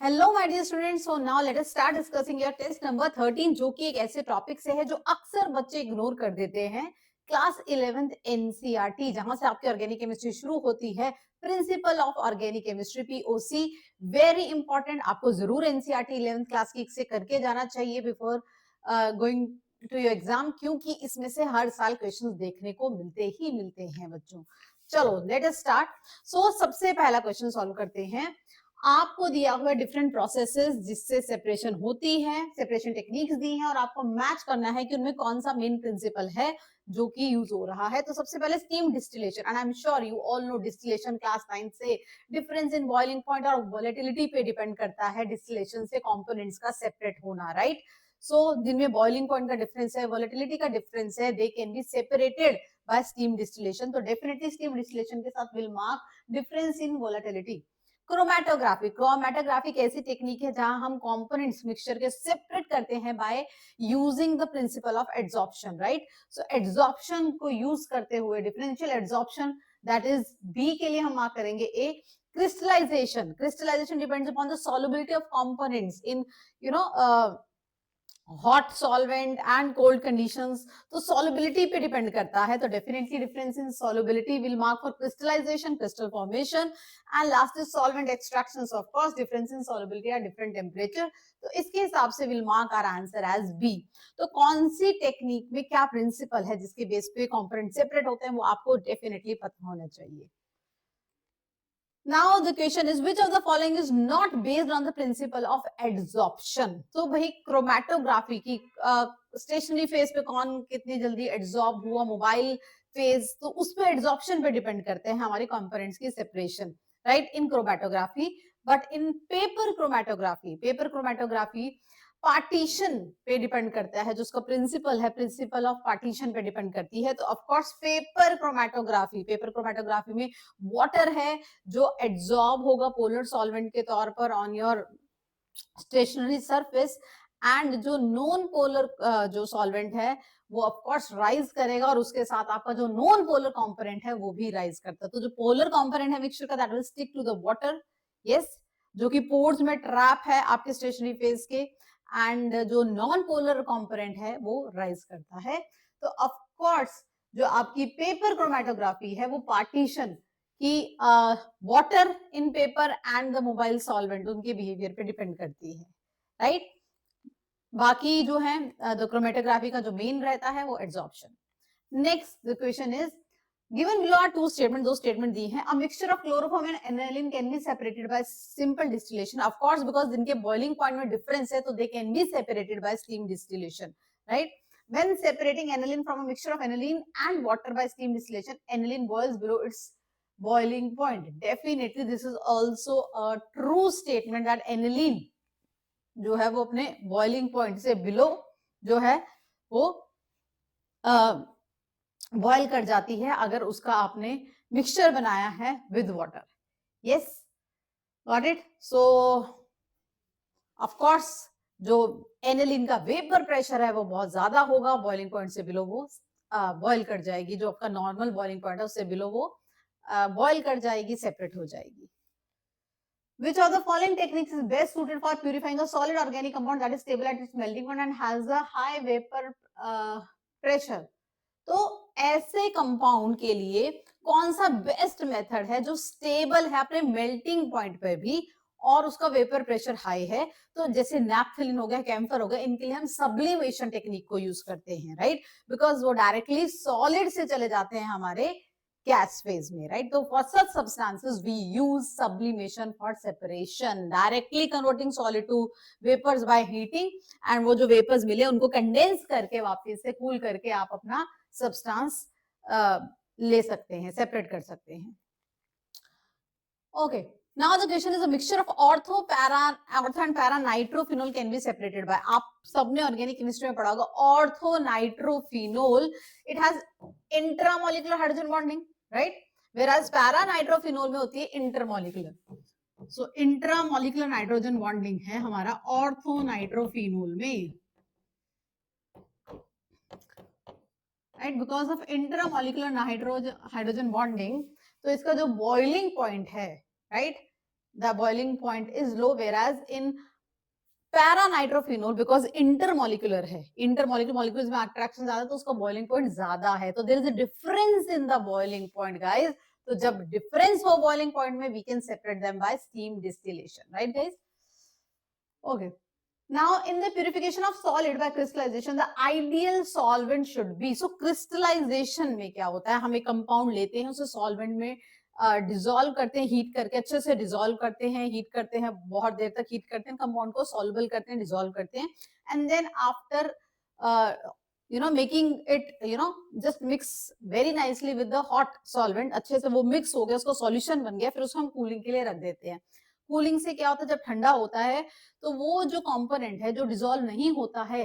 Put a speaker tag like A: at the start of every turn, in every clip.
A: Hello my dear students, so now let us start discussing your test number 13 जो कि एक ऐसे topic से है जो अक्सर बच्चे इग्नोर कर देते हैं। क्लास 11th एनसीईआरटी जहां से आपकी ऑर्गेनिक केमिस्ट्री शुरू होती है। Principle of organic chemistry POC, very important. आपको जरूर एनसीईआरटी 11th क्लास की से करके जाना चाहिए before going to your exam, क्योंकि इसमें से हर साल क्वेश्चंस देखने को मिलते हैं बच्चों। चलो लेट अस स्टार्ट। सो सबसे पहला क्वेश्चन सॉल्व करते हैं। आपको दिया हुआ डिफरेंट प्रोसेसेस जिससे सेपरेशन होती है, सेपरेशन टेक्निक्स दी हैं और आपको मैच करना है कि उनमें कौन सा मेन प्रिंसिपल है जो कि यूज हो रहा है। तो सबसे पहले steam distillation, and I am sure you all know distillation class 9 से। डिफरेंस इन बॉइलिंग पॉइंट और वोलेटिलिटी पे डिपेंड करता है डिस्टिलेशन से कंपोनेंट्स का सेपरेट होना, राइट। सो जिनमें बॉइलिंग पॉइंट का डिफरेंस है, वोलेटिलिटी का डिफरेंस है, दे can be separated by steam distillation. तो डेफिनेटली स्टीम डिस्टिलेशन के साथ will mark difference in volatility. Chromatography, chromatography एक ऐसी टेक्निक है जहां हम कंपोनेंट्स मिक्सचर के सेपरेट करते हैं by using the principle of adsorption, right. So adsorption को यूज करते हुए differential adsorption, that is B के लिए हम मार्क करेंगे A. Crystallization, crystallization depends upon the solubility of components in you know hot solvent and cold conditions. तो solubility पे depend करता है। तो definitely difference in solubility will mark for crystallization, crystal formation. And last is solvent extractions, of course difference in solubility at different temperature. तो इसके हिसाब से will mark our answer as B. तो कौन सी टेक्निक में क्या प्रिंसिपल है जिसके बेस पे कंपोनेंट सेपरेट होते हैं वो आपको डेफिनेटली पता होना चाहिए। Now the question is, which of the following is not based on the principle of adsorption? तो भाई क्रोमेटोग्राफी की स्टेशनरी फेज पे कौन कितनी जल्दी एड्सॉर्ब हुआ, मोबाइल फेज, तो उस पे एड्सॉर्प्शन पे डिपेंड करते हैं हमारे कंपोनेंट्स की separation, right, in chromatography. But in paper chromatography partition पे डिपेंड करता है। जो उसका प्रिंसिपल है, प्रिंसिपल ऑफ पार्टीशन पे डिपेंड करती है। तो ऑफ कोर्स पेपर क्रोमेटोग्राफी में वाटर है जो एड्सॉर्ब होगा पोलर सॉल्वेंट के तौर पर on your stationary surface, and जो नॉन पोलर जो सॉल्वेंट है वो ऑफ कोर्स राइज करेगा और उसके साथ आपका जो नॉन पोलर कंपोनेंट है वो भी राइज करता है। तो जो पोलर कंपोनेंट है मिक्सचर का, that will stick to the water, yes, जो कि पोर्स में ट्रैप है आपके स्टेशनरी फेज के, एंड जो नॉन पोलर कंपोनेंट है वो राइज करता है। तो ऑफ कोर्स जो आपकी पेपर क्रोमेटोग्राफी है वो पार्टीशन कि water in paper and the mobile solvent उनके बिहेवियर पे डिपेंड करती है, राइट। बाकी जो है द क्रोमेटोग्राफी का जो मेन रहता है वो adsorption. Next the question is, given below are two statement, दो स्टेटमेंट दी हैं। A mixture of chloroform and aniline can be separated by simple distillation. Of course because इनके बॉइलिंग पॉइंट में डिफरेंस है तो they can be separated by steam distillation, right. When separating aniline from a mixture of aniline and water by steam distillation, aniline boils below its boiling point. Definitely this is also a true statement that aniline जो है वो अपने boiling point से below जो है वो boil कर जाती है अगर उसका आपने मिक्सचर बनाया है with water. Yes, got it. So of course जो एनिलीन का वेपर प्रेशर है वो बहुत ज्यादा होगा, बॉइलिंग पॉइंट से बिलो वो बॉयल कर जाएगी। जो आपका नॉर्मल बॉइलिंग पॉइंट है उससे बिलो वो बॉयल कर जाएगी, सेपरेट हो जाएगी। Which of the following techniques is best suited for purifying a solid organic compound that is stable at its melting point and has a high vapor pressure? तो ऐसे compound के लिए कौन सा बेस्ट मेथड है जो स्टेबल है अपने मेल्टिंग पॉइंट पे भी और उसका वेपर प्रेशर हाई है? तो जैसे नैप्थेलिन हो गया, कैम्फर हो गया, इनके लिए हम सब्लिमेशन टेक्निक को यूज करते हैं, राइट, बिकॉज वो डायरेक्टली सॉलिड से चले जाते हैं हमारे gas phase में, right? तो for such substances we use sublimation for separation, directly converting solid to vapors by heating, and वो जो vapors मिले उनको condense करके वापस से cool करके आप अपना substance ले सकते हैं, separate कर सकते हैं। Okay, now the question is, a mixture of ortho and para nitrophenol can be separated by, आप सबने ऑर्गेनिक केमिस्ट्री में पढ़ा होगा ortho nitrophenol, it has intramolecular hydrogen bonding, right, whereas para nitrophenol में होती है intermolecular. So intramolecular nitrogen bonding है हमारा ऑर्थो नाइट्रोफिनोल में, right, because of intramolecular hydrogen bonding. तो इसका जो बॉइलिंग पॉइंट है, right, the boiling point is low, whereas in paranitrophenol because intermolecular है, इंटरमोलिकुलर मॉलिक्यूल्स में अट्रैक्शन ज्यादा, तो उसका बॉइलिंग पॉइंट ज्यादा है, तो there is a difference in the boiling point guys. तो जब डिफरेंस हो बॉइलिंग पॉइंट में, we can separate them by steam distillation, right guys? Okay, now in the purification of solid by crystallization the ideal solvent should be, so crystallization में क्या होता है, हम एक कंपाउंड लेते हैं, उसे सॉल्वेंट में डिसॉल्व करते हैं, हीट करके अच्छे से डिसॉल्व करते हैं, हीट करते हैं, बहुत देर तक हीट करते हैं, कंपाउंड को सॉल्युबल करते हैं, डिसॉल्व करते हैं, and then after making it just mix very nicely with the hot solvent, अच्छे से वो मिक्स हो गया, उसका सॉल्यूशन बन गया, फिर उसको हम कूलिंग के लिए रख देते हैं। कूलिंग से क्या होता है, जब ठंडा होता है तो वो जो कंपोनेंट है जो डिसॉल्व नहीं होता है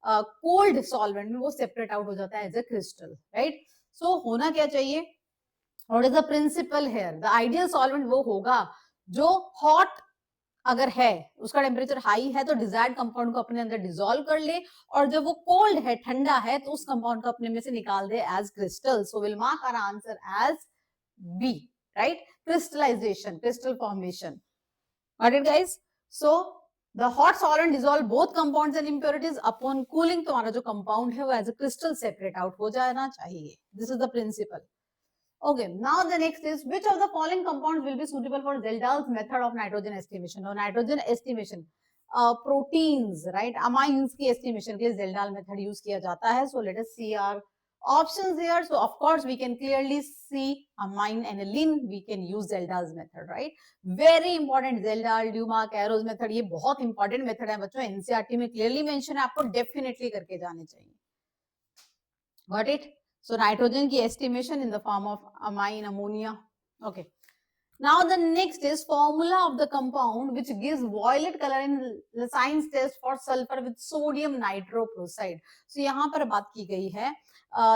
A: कोल्ड सॉल्वेंट में, वो सेपरेट आउट हो जाता है as a crystal, right? So होना क्या चाहिए, what is the principle here, the ideal solvent वो होगा जो हॉट अगर है, उसका टेम्परेचर हाई है, तो डिजायर्ड कंपाउंड को अपने अंदर डिसॉल्व कर ले, और जब वो कोल्ड है, ठंडा है, तो उस कंपाउंड को अपने में से निकाल दे as crystal. So will mark our answer as B, right? Crystallization, crystal formation. Got it, guys? So the hot solvent dissolve both compounds and impurities. Upon cooling, तुम्हारा जो compound है वो as a crystal separate out हो जाना चाहिए. This is the principle. Okay. Now the next is, which of the following compounds will be suitable for Zeldal's method of nitrogen estimation? और nitrogen estimation, proteins, right? Amines की estimation के लिए Zeldal method use किया जाता है. So let us see our options here. So of course we can clearly see amine aniline, we can use Zeldal's method, right? Very important, Zeldal, Duma, Carro's method, ये बहुत important method है बच्चों, NCERT में clearly mention है, आपको definitely करके जाने चाहिए। Got it? So nitrogen की estimation in the form of amine, ammonia. Okay. Now the next is formula of the compound which gives violet color in Lessines test for sulfur with sodium nitroprusside. So यहाँ पर बात की गई है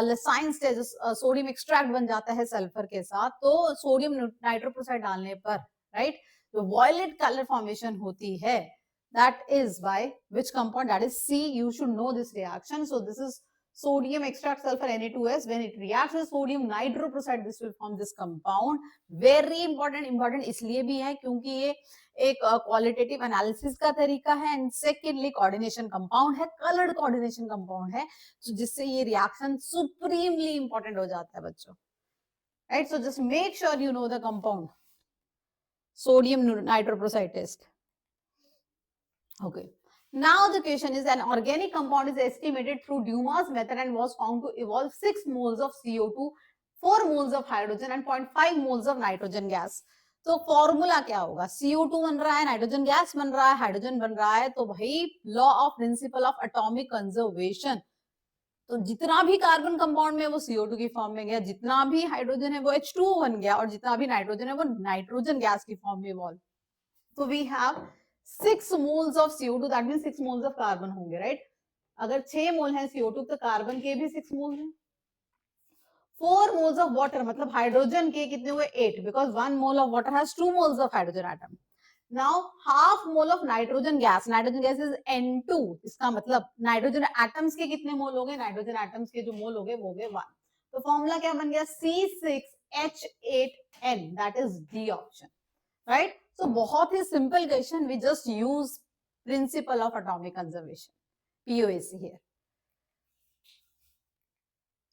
A: Lessines test, sodium extract बन जाता है sulphur के साथ, तो सोडियम नाइट्रोप्रोसाइड डालने पर, राइट, जो violet color formation होती है, that is by which compound? That is C. You should know this reaction. So this is sodium extract sulfur Na2S. When it reacts with sodium nitroprusside, this will form this compound. Very important, important इसलिए भी है क्योंकि ये एक qualitative analysis का तरीका है, and secondly coordination compound है, कलर्ड कोऑर्डिनेशन कंपाउंड है, तो जिससे ये रिएक्शन सुप्रीमली इंपॉर्टेंट हो जाता है बच्चों, right? So just make sure you know the compound sodium nitroprusside test. Okay. Now the question is, an organic compound is estimated through Dumas method and was found to evolve 6 moles of CO2, 4 moles of hydrogen and 0.5 moles of nitrogen gas. तो formula क्या होगा? CO2 बन रहा है, nitrogen gas बन रहा है, hydrogen बन रहा है, तो भाई law of principle of atomic conservation, तो जितना भी कार्बन कंपाउंड में वो CO2 की फॉर्म में गया, जितना भी हाइड्रोजन है वो H2O बन गया, और जितना भी नाइट्रोजन है वो नाइट्रोजन गैस की फॉर्म में इवॉल्व। तो we have 6 moles of CO2, that means 6 moles of carbon होंगे, right? अगर 6 मोल है CO2 तो कार्बन के भी 6 मोल हैं। 4 moles of water, मतलब हाइड्रोजन के कितने हुए? 8, because 1 mole of water has 2 moles of hydrogen atom. Now half mole of nitrogen gas is N2, इसका मतलब नाइट्रोजन एटम्स के कितने मोल हो गए? नाइट्रोजन एटम्स के जो मोल हो गए वो हो गए 1। तो फॉर्मूला क्या बन गया? C6H8N, that is D option, right? So बहुत ही simple question, we just use principle of atomic conservation, POAC here.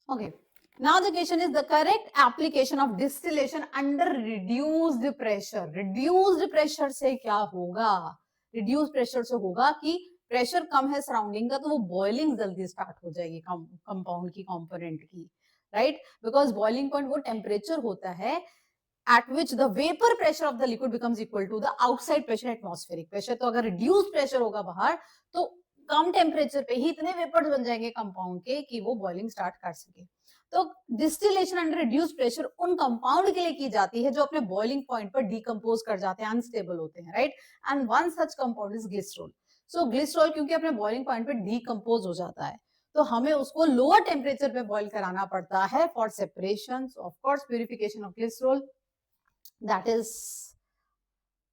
A: Okay. Now the question is the correct application of distillation under reduced pressure. Reduced pressure से क्या होगा? Reduced pressure से होगा कि pressure कम है surrounding का, तो वो बॉइलिंग जल्दी स्टार्ट हो जाएगी कंपाउंड की, कंपोनेंट की, राइट? बिकॉज बॉइलिंग पॉइंट वो टेम्परेचर होता है at which the vapor pressure of the liquid becomes equal to the outside pressure, atmospheric pressure. तो अगर reduced pressure होगा बाहर, तो कम टेम्परेचर पे ही इतने वेपर्स बन जाएंगे कंपाउंड के कि वो बॉइलिंग स्टार्ट कर सके। तो डिस्टिलेशन अंडर रिड्यूस्ड प्रेशर उन कंपाउंड के लिए की जाती है जो अपने बॉइलिंग पॉइंट पर डिकम्पोज कर जाते हैं, अनस्टेबल होते हैं, right? And one such compound is glycerol. So glycerol क्योंकि अपने बॉइलिंग पॉइंट पे डिकम्पोज हो जाता है, तो हमें उसको लोअर टेम्परेचर पे बॉइल कराना पड़ता है for separation. Of course purification of glycerol, that is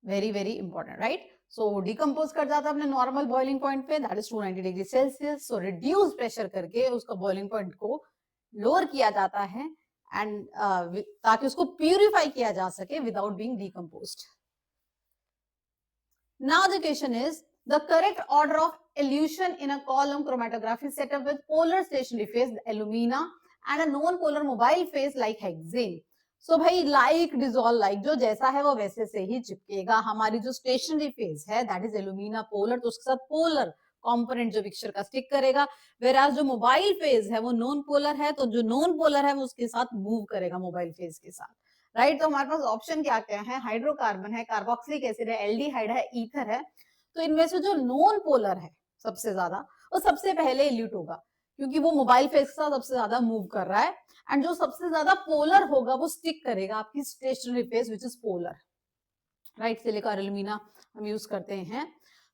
A: very very important, right? So decompose कर जाता है अपने नॉर्मल बॉइलिंग पॉइंट पे, that is 290 degree Celsius. So reduce pressure करके उसका बॉइलिंग पॉइंट को लोअर किया जाता है, एंड ताकि उसको प्यूरिफाई किया जा सके without being decomposed. Now the question is the correct order of elution in a column chromatography setup with polar stationary phase alumina and a non-polar mobile phase like hexane. So भाई like dissolve like जो जैसा है वो वैसे से ही चिपकेगा. हमारी जो stationary phase है that is alumina polar तो उसके साथ polar component जो mixture का stick करेगा, whereas जो mobile phase है वो non polar है तो जो non polar है वो उसके साथ move करेगा mobile phase के साथ. राइट, तो हमारे पास ऑप्शन क्या क्या है, हाइड्रोकार्बन है, कार्बोक्सिलिक एसिड है, एल्डिहाइड है, ईथर है. तो इनमें से जो नॉन पोलर है सबसे ज्यादा वो सबसे पहले इल्यूट होगा क्योंकि वो मोबाइल फेज के साथ सबसे ज्यादा मूव कर रहा है. एंड जो सबसे ज्यादा पोलर होगा वो स्टिक करेगा आपकी stationary phase which is polar. Right, silica और एल्यूमिना हम यूज करते हैं.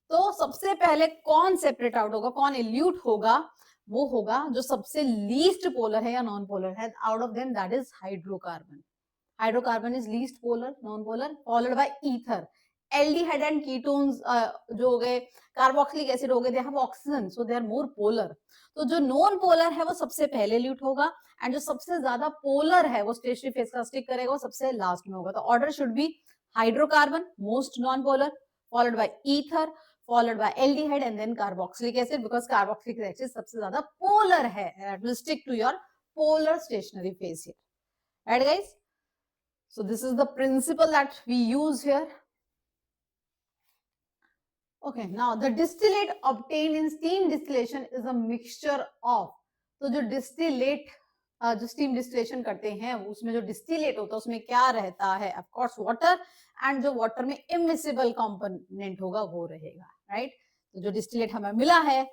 A: तो सबसे पहले कौन सेपरेट आउट होगा, कौन इल्यूट होगा, वो होगा जो सबसे लीस्ट पोलर है या नॉन पोलर है. Out of them that is hydrocarbon. Hydrocarbon is least polar, non polar, followed by ether. Aldehyde and ketones जो हो गए, कार्बोक्सिलिक एसिड हो गए, they have oxygen so they are more polar. तो जो नॉन पोलर है वो सबसे पहले ल्यूट होगा एंड जो सबसे ज्यादा पोलर है वो स्टेशनरी फेज का स्टिक करेगा, वो सबसे लास्ट में होगा. तो order should be hydrocarbon most non polar, followed by ether, followed by aldehyde and then carboxylic acid because carboxylic acid सबसे ज्यादा polar है. It will stick to your polar stationary phase here. Right guys? So this is the principle that we use here. Okay, now the distillate obtained in steam distillation is a mixture of. तो जो distillate जो steam distillation करते हैं उसमें जो distillate होता है उसमें क्या रहता है, of course water, and जो water में immiscible component होगा वो रहेगा. राइट, तो जो distillate हमें मिला है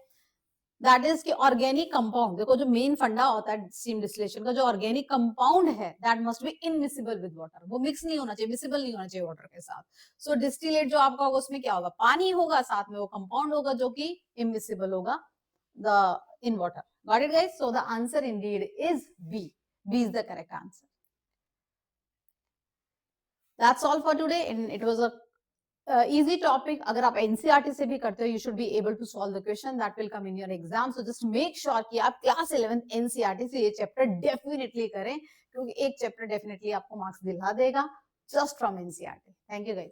A: दैट इज कि ऑर्गेनिक कंपाउंड, देखो जो मेन फंडा होता है स्टीम डिस्टिलेशन का, जो ऑर्गेनिक कंपाउंड है that must be immiscible with water. वो मिक्स नहीं होना चाहिए, मिसिबल नहीं होना चाहिए वाटर के साथ. सो डिस्टिलेट जो आपका होगा उसमें क्या होगा, पानी होगा, साथ में वो कंपाउंड होगा जो कि इनमिसिबल होगा the in water. Got it guys? So the answer indeed is B. B is the correct answer. That's all for today and it was a easy topic. अगर आप NCERT से भी करते हो you should be able to solve the question that will come in your exam. So just make sure कि आप class 11th NCERT से ये चैप्टर डेफिनेटली करें क्योंकि एक चैप्टर डेफिनेटली आपको मार्क्स दिला देगा just from NCERT. Thank you guys.